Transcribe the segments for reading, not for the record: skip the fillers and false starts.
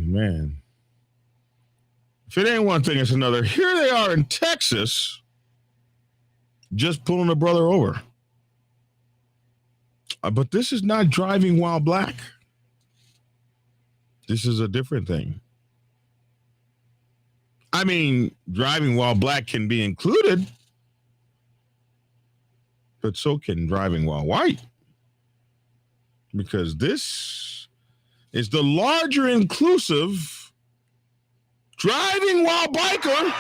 Man. If it ain't one thing, it's another. Here they are in Texas, just pulling a brother over. But this is not driving while black. This is a different thing. I mean, driving while black can be included, but so can driving while white. Because this is the larger inclusive driving while biker.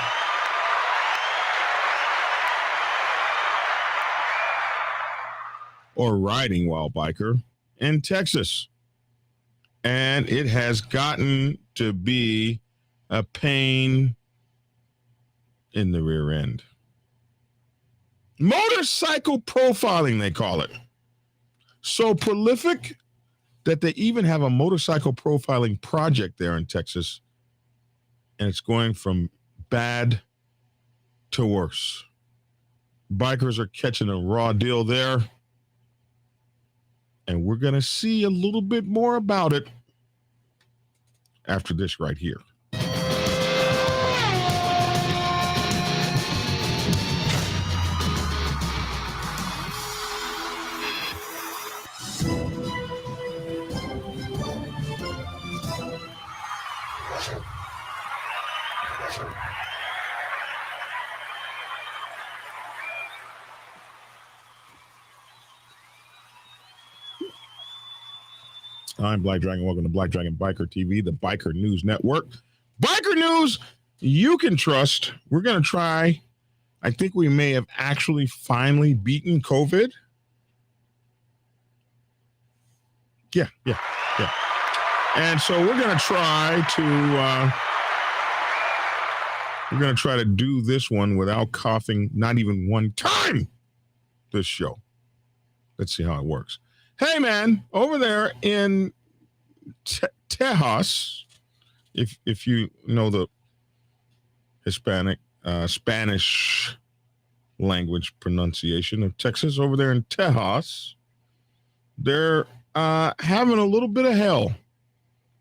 Or riding while biker in Texas. And it has gotten to be a pain in the rear end. Motorcycle profiling, they call it. So prolific that they even have a motorcycle profiling project there in Texas. And it's going from bad to worse. Bikers are catching a raw deal there. And we're going to see a little bit more about it after this right here. I'm Black Dragon. Welcome to Black Dragon Biker TV, the Biker News Network. Biker News you can trust. We're going to try. I think we may have actually finally beaten COVID. Yeah. And so we're going to try to do this one without coughing, not even one time this show. Let's see how it works. Hey, man, over there in Tejas, if you know the Spanish language pronunciation of Texas, over there in Tejas, they're having a little bit of hell.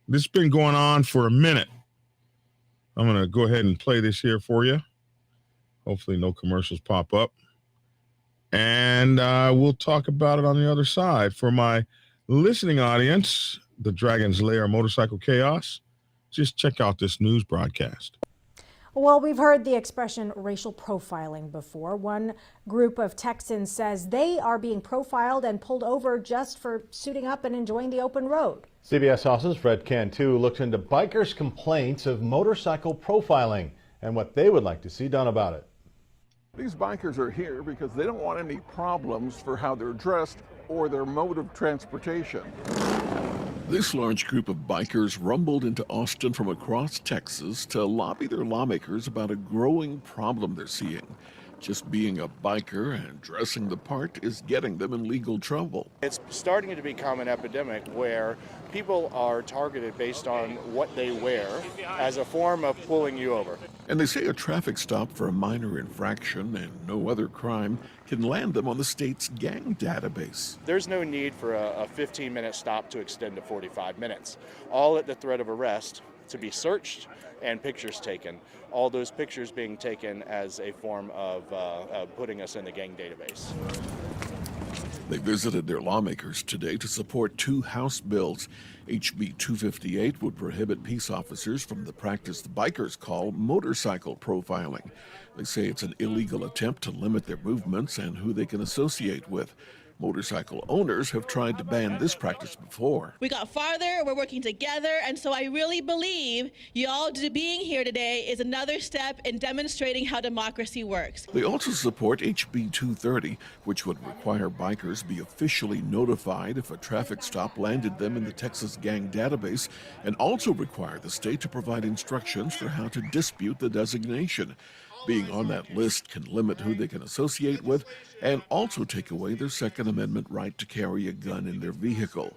This has been going on for a minute. I'm going to go ahead and play this here for you. Hopefully no commercials pop up. And we'll talk about it on the other side. For my listening audience, the Dragon's Lair Motorcycle Chaos, just check out this news broadcast. Well, we've heard the expression racial profiling before. One group of Texans says they are being profiled and pulled over just for suiting up and enjoying the open road. CBS House's Fred Cantu looked into bikers' complaints of motorcycle profiling and what they would like to see done about it. These bikers are here because they don't want any problems for how they're dressed or their mode of transportation. This large group of bikers rumbled into Austin from across Texas to lobby their lawmakers about a growing problem they're seeing. Just being a biker and dressing the part is getting them in legal trouble. It's starting to become an epidemic where people are targeted based on what they wear as a form of pulling you over. And they say a traffic stop for a minor infraction and no other crime can land them on the state's gang database. There's no need for a 15-minute stop to extend to 45 minutes, all at the threat of arrest, to be searched and pictures taken. All those pictures being taken as a form of putting us in the gang database. They visited their lawmakers today to support two House bills. HB 258 would prohibit peace officers from the practice the bikers call motorcycle profiling. They say it's an illegal attempt to limit their movements and who they can associate with. Motorcycle owners have tried to ban this practice before. We got farther, we're working together, and so I really believe y'all being here today is another step in demonstrating how democracy works. They also support HB 230, which would require bikers be officially notified if a traffic stop landed them in the Texas gang database, and also require the state to provide instructions for how to dispute the designation. Being on that list can limit who they can associate with and also take away their Second Amendment right to carry a gun in their vehicle.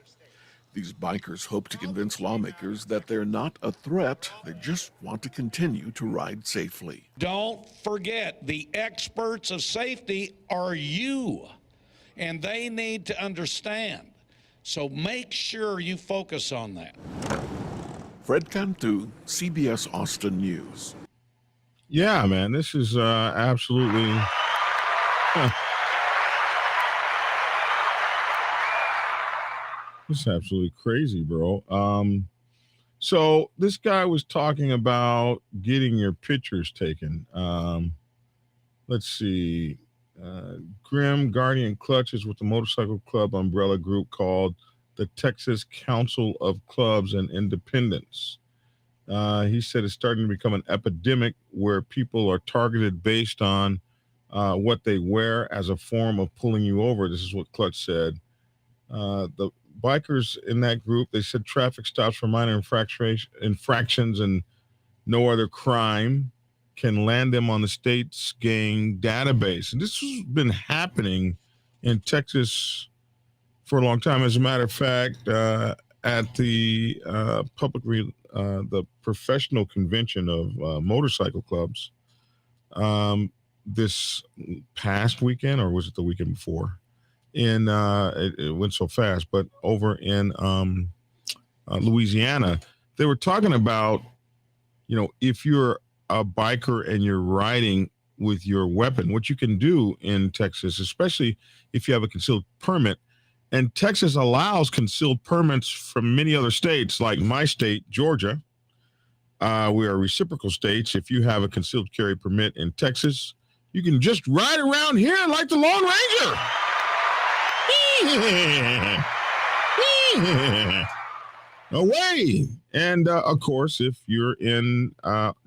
These bikers hope to convince lawmakers that they're not a threat, they just want to continue to ride safely. Don't forget, the experts of safety are you, and they need to understand So make sure you focus on that. Fred Cantu, CBS Austin News. Yeah, man, this is absolutely. This is absolutely crazy, bro. So this guy was talking about getting your pictures taken. Let's see. Grim Guardian Clutches with the motorcycle club umbrella group called the Texas Council of Clubs and Independents. He said it's starting to become an epidemic where people are targeted based on what they wear as a form of pulling you over. This is what Clutch said. The bikers in that group, they said traffic stops for minor infractions and no other crime can land them on the state's gang database. And this has been happening in Texas for a long time. As a matter of fact, at the the professional convention of motorcycle clubs this past weekend, or was it the weekend before? It went so fast, but over in Louisiana, they were talking about, if you're a biker and you're riding with your weapon, what you can do in Texas, especially if you have a concealed permit. And Texas allows concealed permits from many other states, like my state, Georgia. We are reciprocal states. If you have a concealed carry permit in Texas, you can just ride around here like the Lone Ranger. Away. And of course, if you're in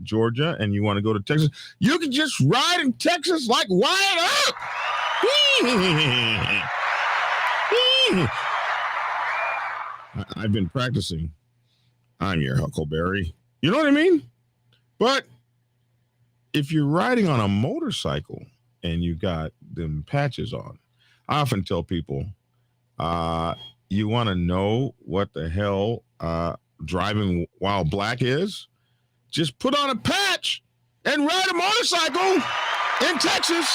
Georgia and you want to go to Texas, you can just ride in Texas like Wired Up. I've been practicing. I'm your Huckleberry. You know what I mean? But if you're riding on a motorcycle and you got them patches on, I often tell people, you want to know what the hell driving while black is? Just put on a patch and ride a motorcycle in Texas.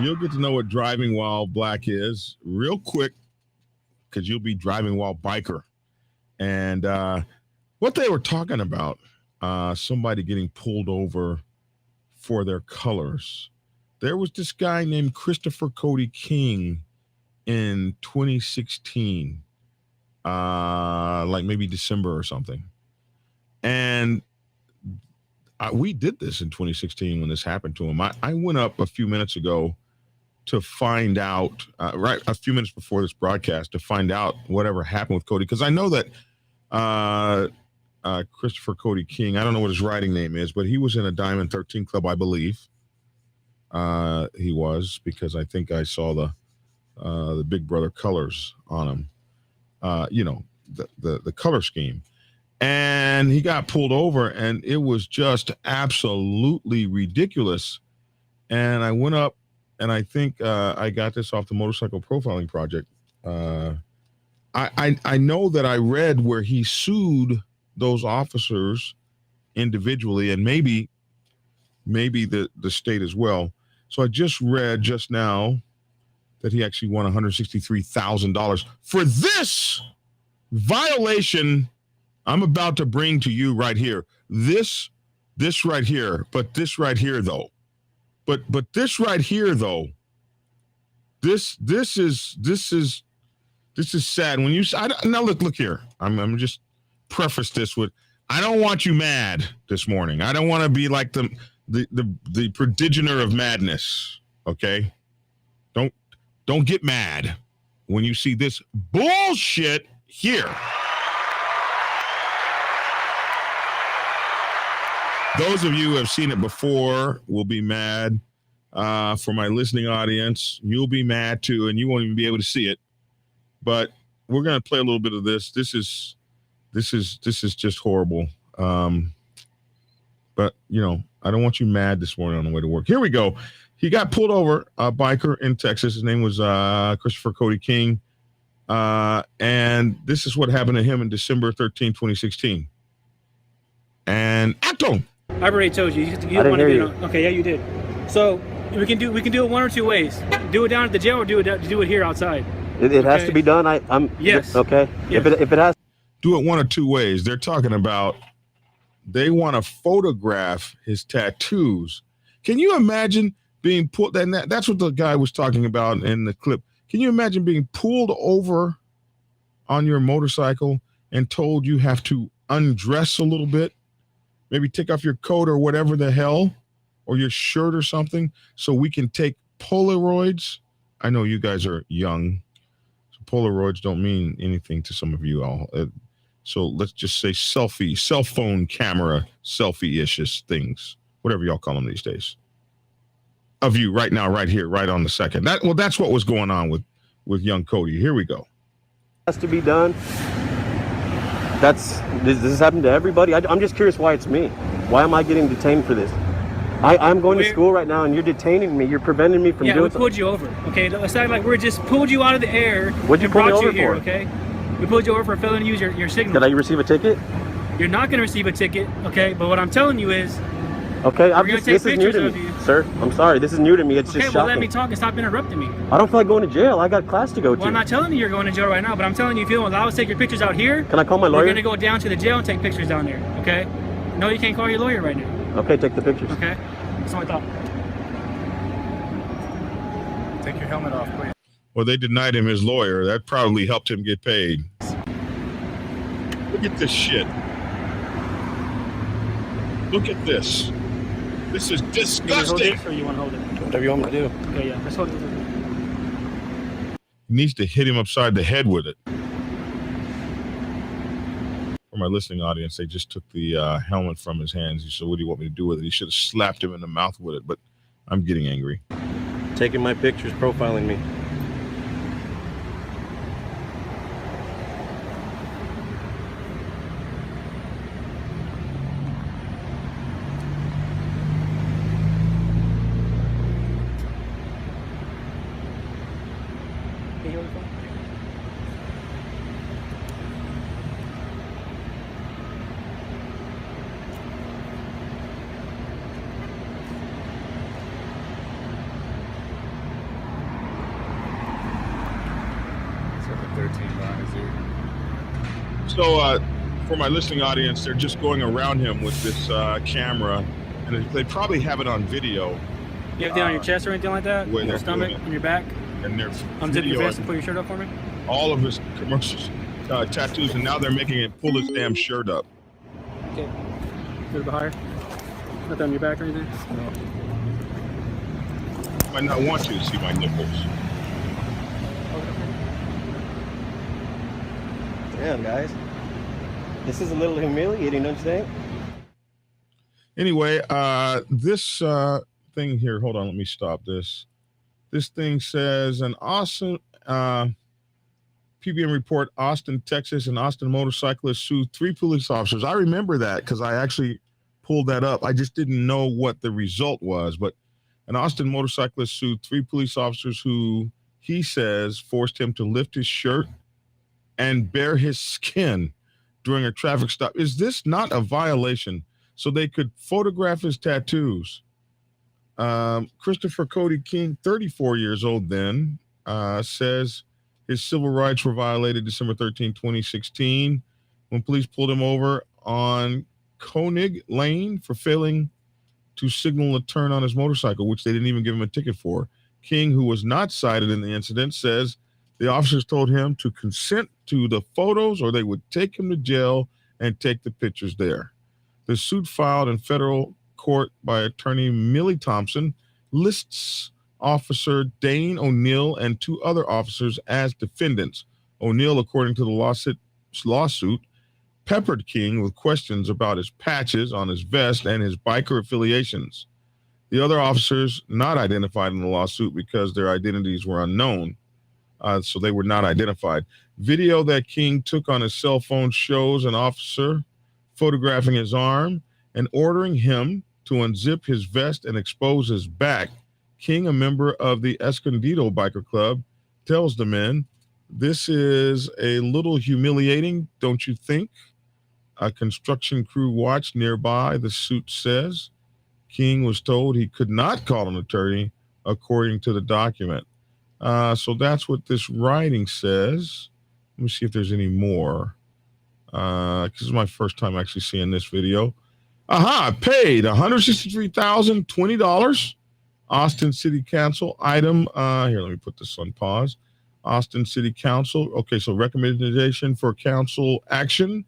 You'll get to know what driving while black is real quick, because you'll be driving while biker. And what they were talking about, somebody getting pulled over for their colors. There was this guy named Christopher Cody King in 2016, like maybe December or something. And we did this in 2016 when this happened to him. I went up a few minutes ago to find out, right a few minutes before this broadcast, to find out whatever happened with Cody. Because I know that Christopher Cody King, I don't know what his writing name is, but he was in a Diamond 13 club, I believe. He was, because I think I saw the Big Brother colors on him, the color scheme. And he got pulled over, and it was just absolutely ridiculous. And I went up, and I think I got this off the Motorcycle Profiling Project. I know that I read where he sued those officers individually, and maybe the state as well. So I just read just now that he actually won $163,000 for this violation I'm about to bring to you right here. This right here, but this right here though. But this right here though. This is sad. When you now look here. I'm just preface this with, I don't want you mad this morning. I don't want to be like the prodigator of madness. Okay, don't get mad when you see this bullshit here. Those of you who have seen it before will be mad. For my listening audience, you'll be mad too, and you won't even be able to see it. But we're gonna play a little bit of this. This is just horrible. But I don't want you mad this morning on the way to work. Here we go. He got pulled over, a biker in Texas. His name was Christopher Cody King. And this is what happened to him in December 13, 2016. And Outtro. I've already told you. You don't want to be on. Okay, yeah, you did. So We can do it one or two ways. Do it down at the jail or do it here outside. It has to be done. I'm yes. Okay. Yes. If it has. Do it one or two ways. They're talking about they want to photograph his tattoos. Can you imagine being pulled? That's what the guy was talking about in the clip. Can you imagine being pulled over on your motorcycle and told you have to undress a little bit? Maybe take off your coat or whatever the hell, or your shirt or something, so we can take Polaroids. I know you guys are young, so Polaroids don't mean anything to some of you all. So let's just say cell phone camera, selfie-ish things, whatever y'all call them these days. Of you right now, right here, right on the second. That's what was going on with young Cody. Here we go. Has to be done. Does this happen to everybody? I'm just curious why it's me. Why am I getting detained for this? I'm going to school right now, and you're detaining me. You're preventing me from doing something. Yeah, we pulled you over. Okay, let's act like we just pulled you out of the air. What'd you pull me over here, for? Okay, we pulled you over for failing to use your signal. Did I receive a ticket? You're not going to receive a ticket, okay? But what I'm telling you is, okay, this is new to me, sir. I'm sorry, this is new to me. It's just shocking. Okay, well, let me talk and stop interrupting me. I don't feel like going to jail. I got class to go to. Well, I'm not telling you you're going to jail right now, but I'm telling you, if you don't allow us to take your pictures out here, can I call my lawyer? We're going to go down to the jail and take pictures down there, okay? No, you can't call your lawyer right now. Okay, take the pictures. Okay, that's what I thought. Take your helmet off, please. Well, they denied him his lawyer. That probably helped him get paid. Look at this shit. Look at this. This is disgusting. Or you want to hold it? Whatever you want me to do. Okay, yeah, let's hold it. He needs to hit him upside the head with it. For my listening audience, they just took the helmet from his hands. He said, what do you want me to do with it? He should have slapped him in the mouth with it, but I'm getting angry. Taking my pictures, profiling me. So for my listening audience, they're just going around him with this camera, and they probably have it on video. You have it on your chest or anything like that? On your stomach, on your back? And they're unzip your vest and put your shirt up for me? All of his commercials, tattoos, and now they're making it pull his damn shirt up. Okay. A little bit higher. Nothing on your back or anything? No. You might not want to see my nipples. Damn, guys. This is a little humiliating, don't you think? Anyway, this thing here, hold on, let me stop this. This thing says an awesome PBM report, Austin, Texas, and Austin motorcyclist sued 3 police officers. I remember that because I actually pulled that up. I just didn't know what the result was, but an Austin motorcyclist sued 3 police officers who he says forced him to lift his shirt and bare his skin during a traffic stop. Is this not a violation? So they could photograph his tattoos. Christopher Cody King, 34 years old then, says his civil rights were violated December 13, 2016, when police pulled him over on Koenig Lane for failing to signal a turn on his motorcycle, which they didn't even give him a ticket for. King, who was not cited in the incident, says the officers told him to consent to the photos or they would take him to jail and take the pictures there. The suit filed in federal court by attorney Millie Thompson lists Officer Dane O'Neill and 2 other officers as defendants. O'Neill, according to the lawsuit, peppered King with questions about his patches on his vest and his biker affiliations. The other officers not identified in the lawsuit because their identities were unknown. So they were not identified. Video that King took on his cell phone shows an officer photographing his arm and ordering him to unzip his vest and expose his back. King, a member of the Escondido Biker Club, tells the men, "This is a little humiliating, don't you think?" A construction crew watched nearby, the suit says. King was told he could not call an attorney according to the document. So that's what this writing says. Let me see if there's any more. This is my first time actually seeing this video. Paid $163,020. Austin City Council item. Here, let me put this on pause. Austin City Council. Okay, so recommendation for council action.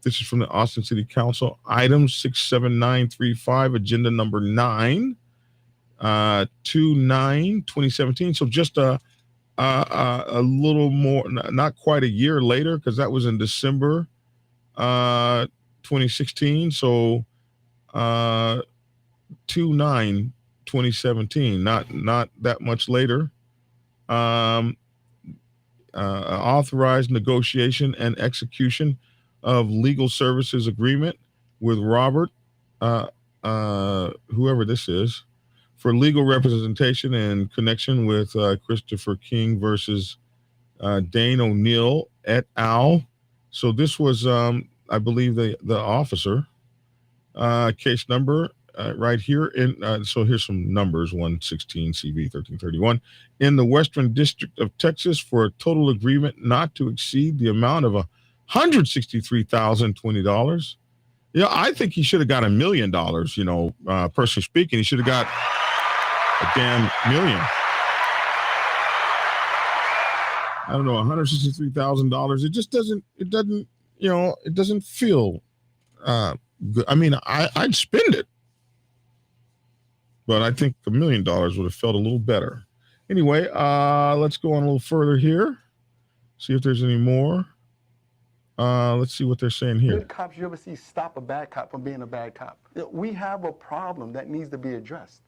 This is from the Austin City Council item 67935, agenda number 9, 2/9/2017. So just a little more, not quite a year later, because that was in December 2016. So 2/9/2017, not that much later. Authorized negotiation and execution of legal services agreement with Robert, whoever this is, for legal representation in connection with Christopher King versus Dane O'Neill et al. So this was, I believe, the officer. Case number right here. So here's some numbers: 116 CV 1331 in the Western District of Texas for a total agreement not to exceed the amount of $163,020. Yeah, I think he should have got $1 million. Personally speaking, he should have got a damn million. I don't know, $163,000. It just doesn't. It doesn't feel good. I mean, I'd spend it, but I think $1 million would have felt a little better. Anyway, let's go on a little further here. See if there's any more. Let's see what they're saying here. Good cops you ever see stop a bad cop from being a bad cop. We have a problem that needs to be addressed.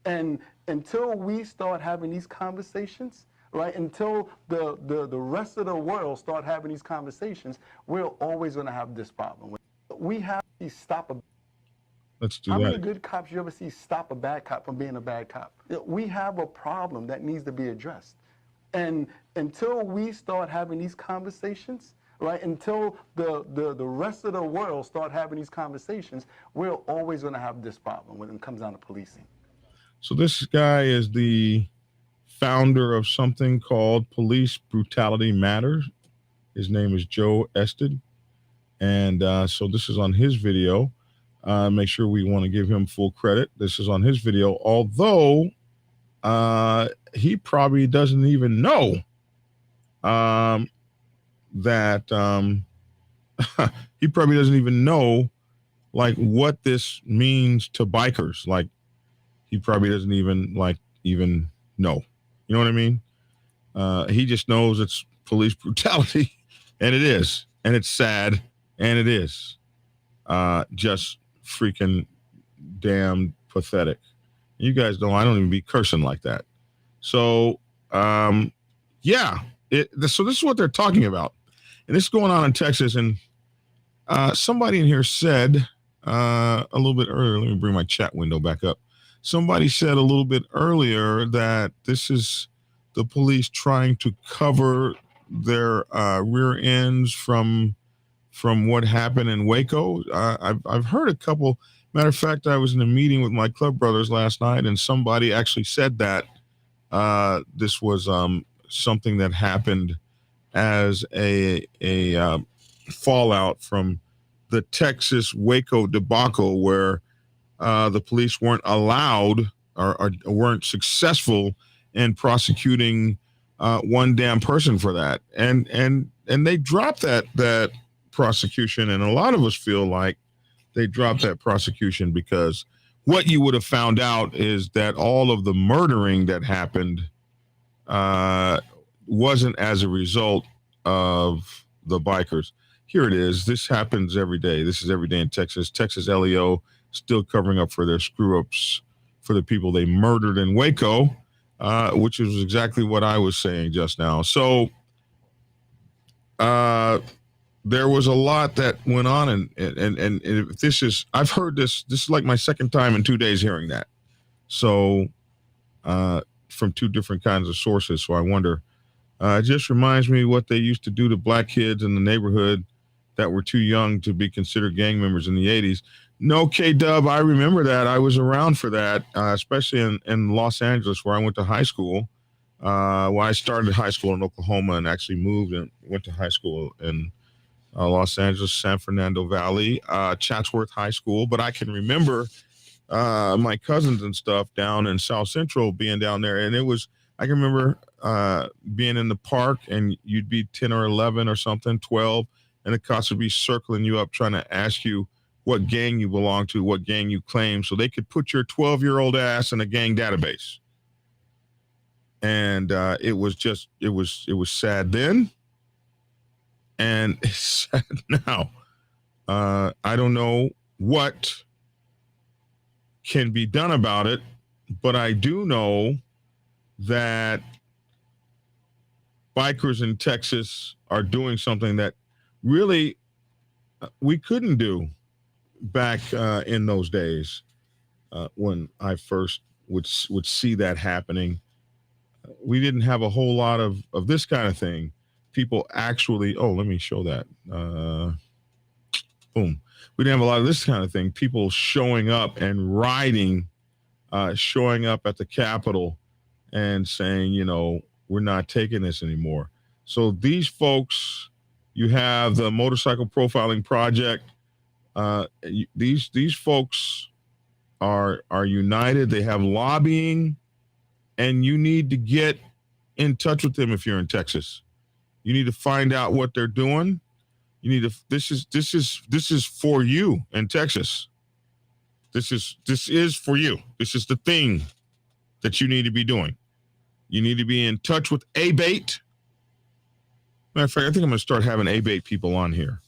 And until we start having these conversations, right, until the rest of the world start having these conversations, we're always going to have this problem. We have to stop a... Let's do How that. many good cops you ever see stop a bad cop from being a bad cop? We have a problem that needs to be addressed. And until we start having these conversations, right, until the rest of the world start having these conversations, we're always going to have this problem when it comes down to policing. So this guy is the founder of something called Police Brutality Matters. His name is Joe Ested. And so this is on his video. Make sure we want to give him full credit. This is on his video, although he probably doesn't even know that he probably doesn't even know like what this means to bikers. Like he probably doesn't even know. You know what I mean? He just knows it's police brutality, and it is, and it's sad, and it is just freaking damn pathetic. You guys know I don't even be cursing like that. So yeah, so this is what they're talking about, and this is going on in Texas. And somebody in here said a little bit earlier. Let me bring my chat window back up. Somebody said a little bit earlier that this is the police trying to cover their rear ends from what happened in Waco. I've heard a couple. Matter of fact, I was in a meeting with my club brothers last night, and somebody actually said that this was something that happened as a fallout from the Texas Waco debacle, where the police weren't allowed or weren't successful in prosecuting one damn person for that, and they dropped that prosecution. And a lot of us feel like they dropped that prosecution because what you would have found out is that all of the murdering that happened wasn't as a result of the bikers. Here it is. This happens every day. This is every day in Texas. Texas LEO still covering up for their screw-ups for the people they murdered in Waco, which is exactly what I was saying just now. So there was a lot that went on, and this is, I've heard this is like my second time in 2 days hearing that. So from two different kinds of sources. So I wonder, it just reminds me what they used to do to black kids in the neighborhood that were too young to be considered gang members in the 80s. No, K-Dub, I remember that. I was around for that, especially in Los Angeles, where I went to high school. Well, I started high school in Oklahoma and actually moved and went to high school in Los Angeles, San Fernando Valley, Chatsworth High School. But I can remember my cousins and stuff down in South Central being down there. And I can remember being in the park and you'd be 10 or 11 or something, 12, and the cops would be circling you up trying to ask you what gang you belong to, what gang you claim, so they could put your 12-year-old ass in a gang database. And it was sad then, and it's sad now. I don't know what can be done about it, but I do know that bikers in Texas are doing something that really we couldn't do back in those days when I first would see that happening. We didn't have a whole lot of this kind of thing. People actually, let me show that. Boom. We didn't have a lot of this kind of thing. People showing up and riding, showing up at the Capitol and saying, we're not taking this anymore. So these folks, you have the Motorcycle Profiling Project. These folks are united. They have lobbying, and you need to get in touch with them if you're in Texas. You need to find out what they're doing. You need to. This is for you in Texas. This is for you. This is the thing that you need to be doing. You need to be in touch with ABATE. Matter of fact, I think I'm going to start having ABATE people on here.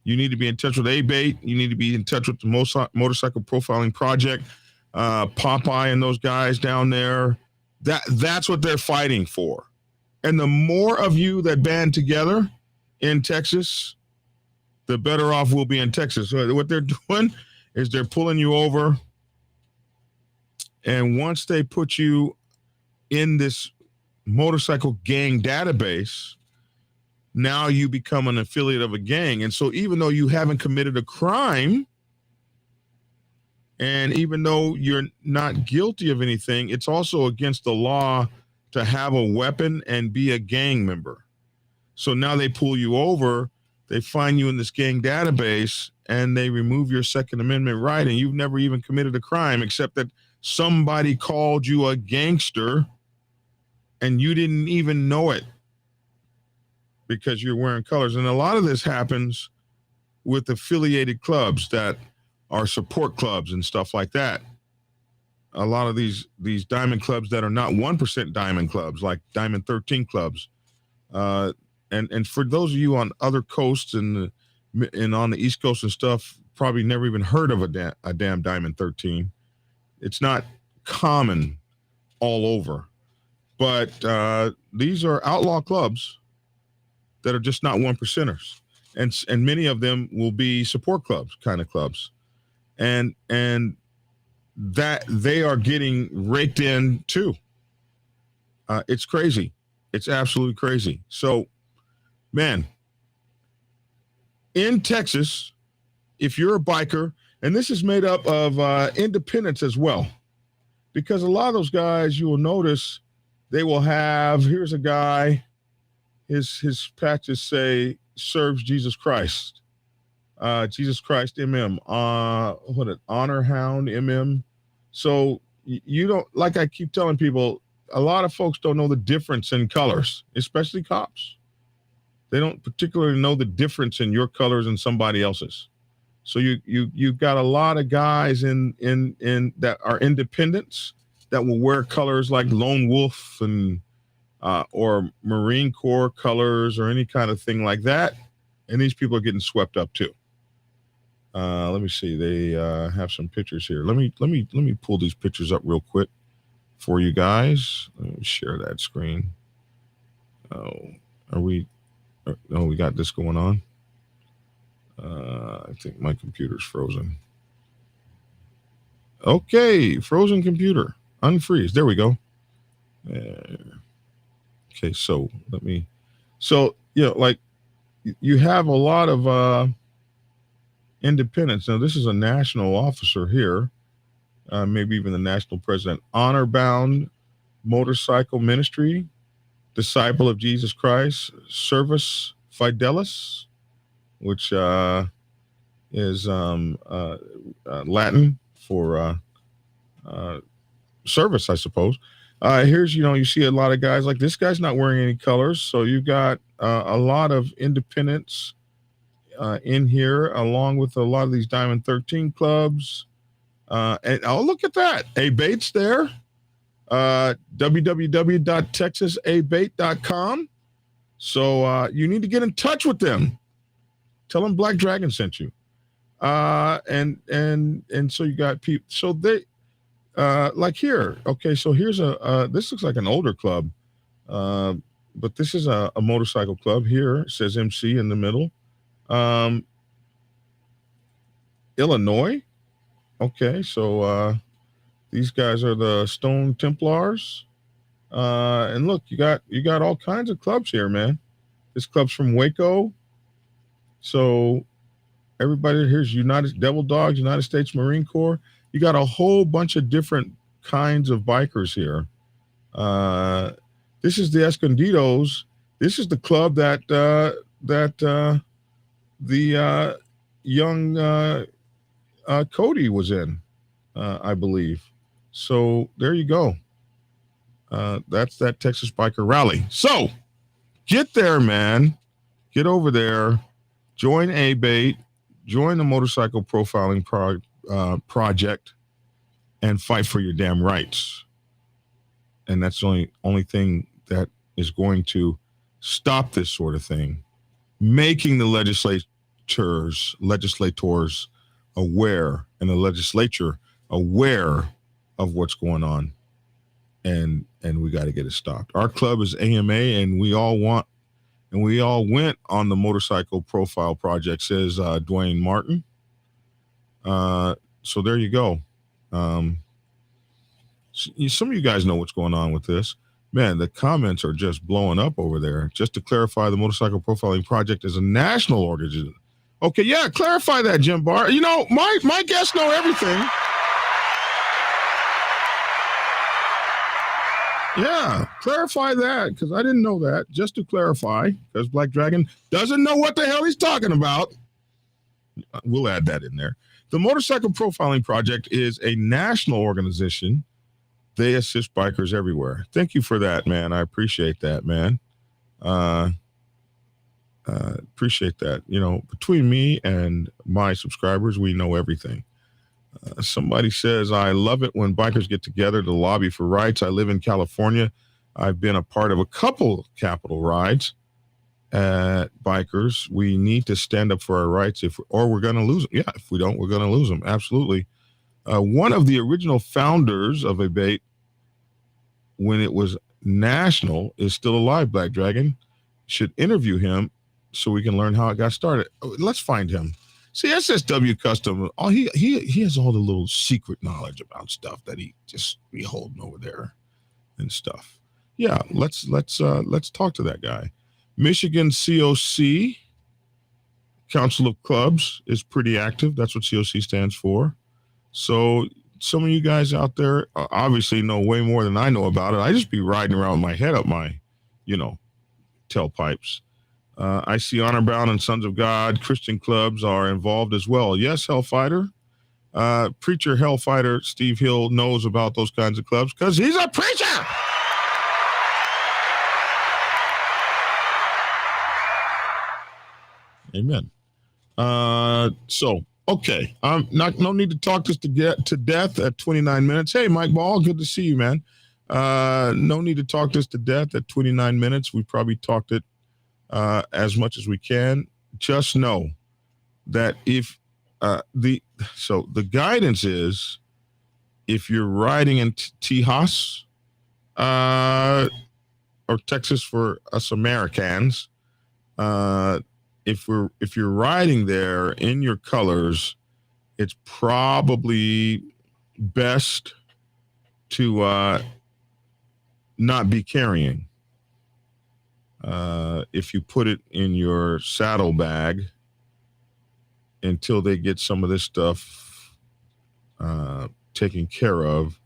You need to be in touch with ABATE. You need to be in touch with the Motorcycle Profiling Project, Popeye and those guys down there. That's what they're fighting for. And the more of you that band together in Texas, the better off we'll be in Texas. So what they're doing is they're pulling you over. And once they put you in this motorcycle gang database, now you become an affiliate of a gang. And so even though you haven't committed a crime, and even though you're not guilty of anything, it's also against the law to have a weapon and be a gang member. So now they pull you over, they find you in this gang database, and they remove your Second Amendment right, and you've never even committed a crime, except that somebody called you a gangster and you didn't even know it because you're wearing colors. And a lot of this happens with affiliated clubs that are support clubs and stuff like that. A lot of these diamond clubs that are not 1% diamond clubs, like Diamond 13 clubs. And for those of you on other coasts and on the East Coast and stuff, probably never even heard of a damn Diamond 13. It's not common all over. But these are outlaw clubs that are just not 1%ers. And many of them will be support clubs, kind of clubs. And that they are getting raked in too. It's crazy. It's absolutely crazy. So, man, in Texas, if you're a biker, and this is made up of independents as well, because a lot of those guys, you will notice, they will have, here's a guy, his patches say, serves Jesus Christ. Jesus Christ, MM. Honor Hound, MM. So you don't, like I keep telling people, a lot of folks don't know the difference in colors, especially cops. They don't particularly know the difference in your colors and somebody else's. So you've got a lot of guys in that are independents that will wear colors like Lone Wolf and or Marine Corps colors or any kind of thing like that. And these people are getting swept up too. Let me see. They have some pictures here. Let me pull these pictures up real quick for you guys. Let me share that screen. We got this going on. I think my computer's frozen. Okay, frozen computer. Unfreeze. There we go. Okay, so like you have a lot of independence. Now, this is a national officer here, maybe even the national president. Honor Bound Motorcycle Ministry, Disciple of Jesus Christ, Servus Fidelis, which is Latin for service, I suppose. Here's, you see a lot of guys like this guy's not wearing any colors. So you've got a lot of independents in here, along with a lot of these Diamond 13 clubs. And look at that. A-Bait's there. www.texasabait.com. So you need to get in touch with them. Tell them Black Dragon sent you. And so you got people. So they like here. Okay, so here's this looks like an older club, but this is a motorcycle club. Here it says MC in the middle. Illinois. Okay, so these guys are the Stone Templars. And look, you got all kinds of clubs here, man. This club's from Waco. So everybody here's Devil Dogs, United States Marine Corps. You got a whole bunch of different kinds of bikers here. This is the Escondidos. This is the club that the young Cody was in, I believe. So there you go. That's that Texas Biker Rally. So get there, man. Get over there. Join A-Bait. Join the Motorcycle Profiling Project and fight for your damn rights. And that's the only thing that is going to stop this sort of thing. Making the legislators aware and the legislature aware of what's going on. And we got to get it stopped. Our club is AMA, and we all went on the Motorcycle Profile Project, says Dwayne Martin. So there you go. Some of you guys know what's going on with this. Man, the comments are just blowing up over there. Just to clarify, the Motorcycle Profiling Project is a national organization. Okay, yeah, clarify that, Jim Barr. My guests know everything. Yeah, clarify that, because I didn't know that. Just to clarify, because Black Dragon doesn't know what the hell he's talking about. We'll add that in there. The Motorcycle Profiling Project is a national organization. They assist bikers everywhere. Thank you for that, man. I appreciate that, man. Appreciate that. Between me and my subscribers, we know everything. Somebody says, I love it when bikers get together to lobby for rights. I live in California. I've been a part of a couple Capitol rides. Bikers, we need to stand up for our rights or we're going to lose them. Yeah, if we don't, we're going to lose them. Absolutely. One of the original founders of A-Bait, when it was national, is still alive, Black Dragon. Should interview him so we can learn how it got started. Let's find him. See, SSW Custom, he has all the little secret knowledge about stuff that he just be holding over there and stuff. Yeah, let's talk to that guy. Michigan COC, Council of Clubs, is pretty active. That's what COC stands for. So some of you guys out there obviously know way more than I know about it. I just be riding around with my head up my, tailpipes. I see Honor Bound and Sons of God Christian clubs are involved as well. Yes, Hellfighter. Preacher Hellfighter Steve Hill knows about those kinds of clubs because he's a preacher. Amen. Okay. No need to talk this to death at 29 minutes. Hey, Mike Ball, good to see you, man. No need to talk this to death at 29 minutes. We probably talked it as much as we can. Just know that if the guidance is, if you're riding in Tejas or Texas for us Americans, if you're riding there in your colors, it's probably best to not be carrying. If you put it in your saddle bag, until they get some of this stuff taken care of,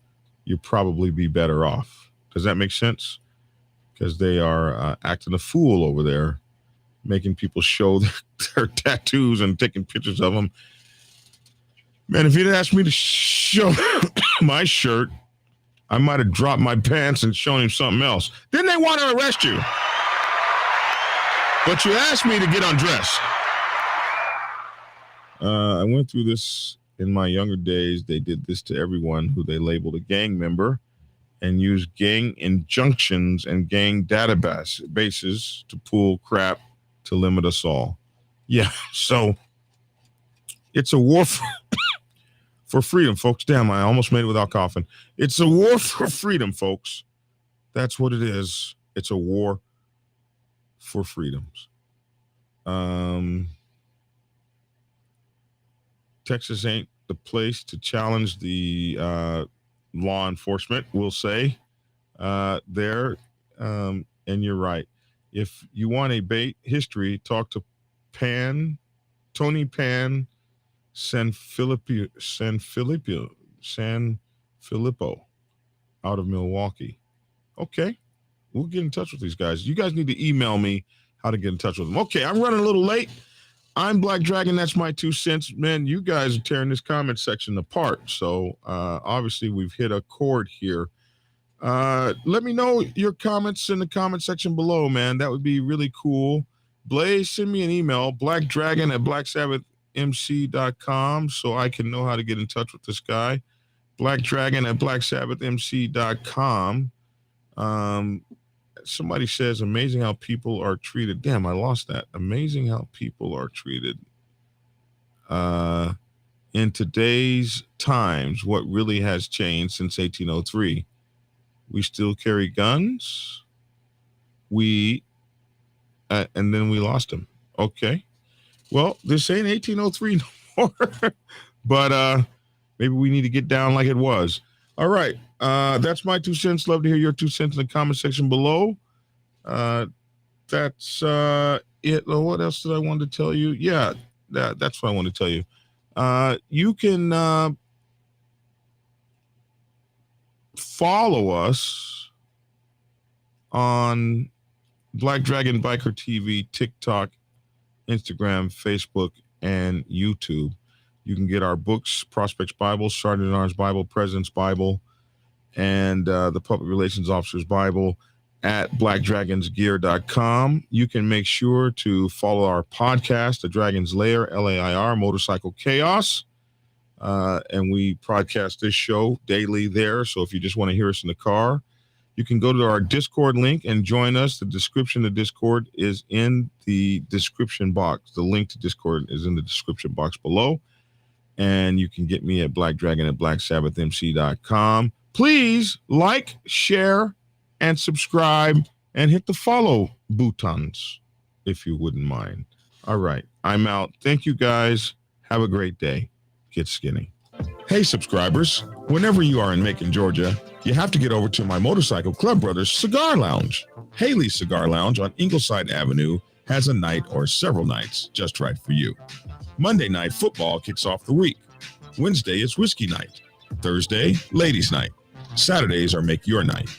you'll probably be better off. Does that make sense? Because they are acting a fool over there, making people show their tattoos and taking pictures of them. Man, if you'd asked me to show my shirt, I might have dropped my pants and shown him something else. Then they want to arrest you. But you asked me to get undressed. I went through this in my younger days. They did this to everyone who they labeled a gang member and used gang injunctions and gang databases to pull crap to limit us all. Yeah, so it's a war for freedom, folks. Damn, I almost made it without coughing. It's a war for freedom, folks. That's what it is. It's a war for freedoms. Texas ain't the place to challenge the law enforcement, we'll say there. And you're right. If you want a bait history, talk to Tony Pan San Filippo out of Milwaukee. Okay. We'll get in touch with these guys. You guys need to email me how to get in touch with them. Okay, I'm running a little late. I'm Black Dragon. That's my 2 cents. Man, you guys are tearing this comment section apart. So obviously we've hit a chord here. Let me know your comments in the comment section below, man. That would be really cool. Blaze, send me an email, blackdragon@blacksabbathmc.com, so I can know how to get in touch with this guy. blackdragon@blacksabbathmc.com. Somebody says, amazing how people are treated. Damn, I lost that. Amazing how people are treated. In today's times, what really has changed since 1803? We still carry guns. And then we lost them. Okay. Well, this ain't 1803 no more. But maybe we need to get down like it was. All right. That's my 2 cents. Love to hear your 2 cents in the comment section below. That's it. What else did I want to tell you? Yeah, that's what I want to tell you. You can follow us on Black Dragon Biker TV, TikTok, Instagram, Facebook, and YouTube. You can get our books, Prospects Bible, Sergeant at Arms Bible, President's Bible, and the Public Relations Officer's Bible at blackdragonsgear.com. You can make sure to follow our podcast, The Dragon's Lair, LAIR, Motorcycle Chaos. And we broadcast this show daily there. So if you just want to hear us in the car, you can go to our Discord link and join us. The description of Discord is in the description box. The link to Discord is in the description box below. And you can get me at blackdragon@blacksabbathmc.com. Please like, share, and subscribe, and hit the follow buttons, if you wouldn't mind. All right, I'm out. Thank you, guys. Have a great day. Get skinny. Hey, subscribers. Whenever you are in Macon, Georgia, you have to get over to my Motorcycle Club Brothers Cigar Lounge. Haley's Cigar Lounge on Ingleside Avenue has a night or several nights just right for you. Monday night football kicks off the week. Wednesday is whiskey night. Thursday, ladies night. Saturdays are make your night.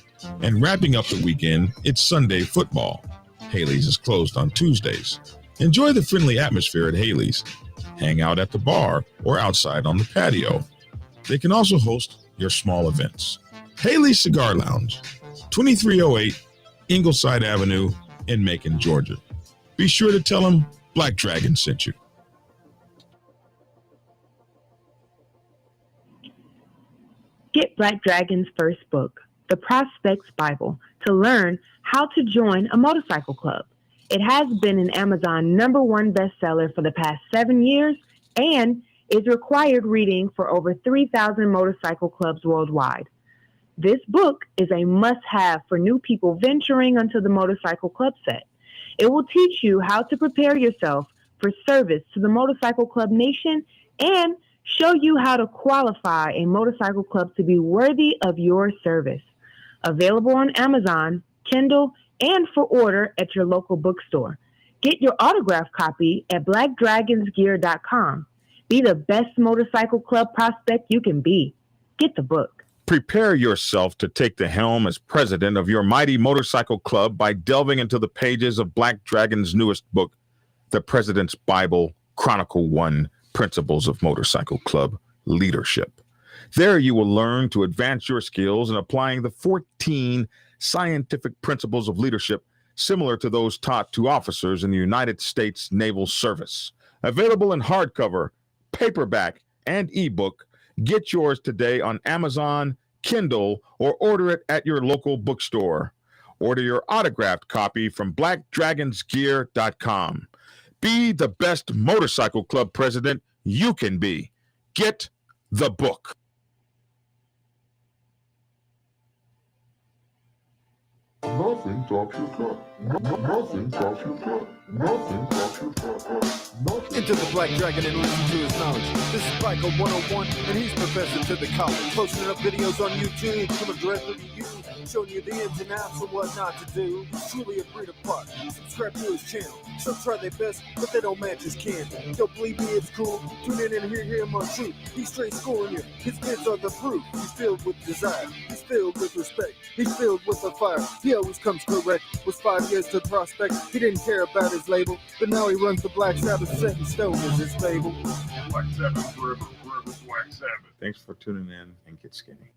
And wrapping up the weekend, it's Sunday football. Haley's is closed on Tuesdays. Enjoy the friendly atmosphere at Haley's. Hang out at the bar or outside on the patio. They can also host your small events. Haley's Cigar Lounge, 2308 Ingleside Avenue in Macon, Georgia. Be sure to tell them Black Dragon sent you. Get Black Dragon's first book, The Prospects Bible, to learn how to join a motorcycle club. It has been an Amazon #1 bestseller for the past 7 years and is required reading for over 3,000 motorcycle clubs worldwide. This book is a must-have for new people venturing onto the motorcycle club set. It will teach you how to prepare yourself for service to the motorcycle club nation and show you how to qualify a motorcycle club to be worthy of your service. Available on Amazon, Kindle, and for order at your local bookstore. Get your autographed copy at blackdragonsgear.com. Be the best motorcycle club prospect you can be. Get the book. Prepare yourself to take the helm as president of your mighty motorcycle club by delving into the pages of Black Dragon's newest book, The President's Bible, Chronicle 1, Principles of Motorcycle Club Leadership. There you will learn to advance your skills in applying the 14 scientific principles of leadership similar to those taught to officers in the United States Naval Service. Available in hardcover, paperback, and ebook. Get yours today on Amazon, Kindle, or order it at your local bookstore. Order your autographed copy from blackdragonsgear.com. Be the best motorcycle club president you can be. Get the book. Nothing tops your cut. Nothing tops your cut. Nothing tops your cut. Into the Black Dragon and listen to his knowledge. This is Biker 101, and he's professor to the college. Posting up videos on YouTube, coming directly to you, showing you the ins and outs of what not to do. Truly a breed apart. Subscribe to his channel. Some try their best, but they don't match his candy. Don't believe me, it's cool. Tune in and hear him on truth. He's straight schooling you. His kids are the proof. He's filled with desire. He's filled with respect. He's filled with a fire. He always comes correct. Was 5 years to prospect. He didn't care about his label, but now he runs the Black Sabbath. Set in stone is his fable. Black Sabbath forever, forever Black Sabbath. Thanks for tuning in and get skinny.